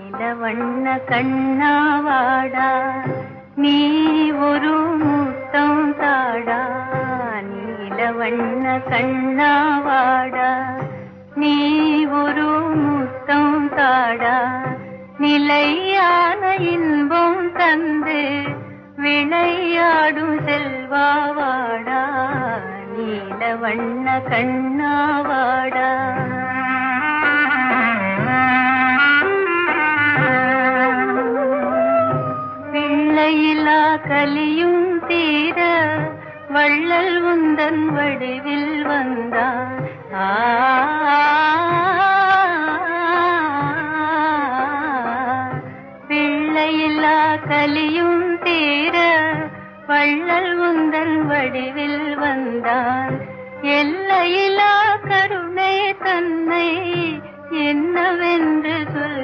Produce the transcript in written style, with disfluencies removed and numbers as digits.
நீலவண்ண கண்ணாவாடா, நீ ஒரு முத்தம் தாடா. நீலவண்ண கண்ணாவாடா, நீ ஒரு முத்தம் தாடா. நிலையான இன்பம் தந்து விளையாடும் செல்வாவாடா. நீலவண்ண கண்ணாவாடா. பிள்ளையிலா கலியும் தீர வள்ளல் உந்தன் வடிவில் வந்தான். பிள்ளையிலா கலியும் தீர வள்ளல் உந்தன் வடிவில் வந்தான். எல்லையிலா கருணை தன்னை என்னவென்று சொல்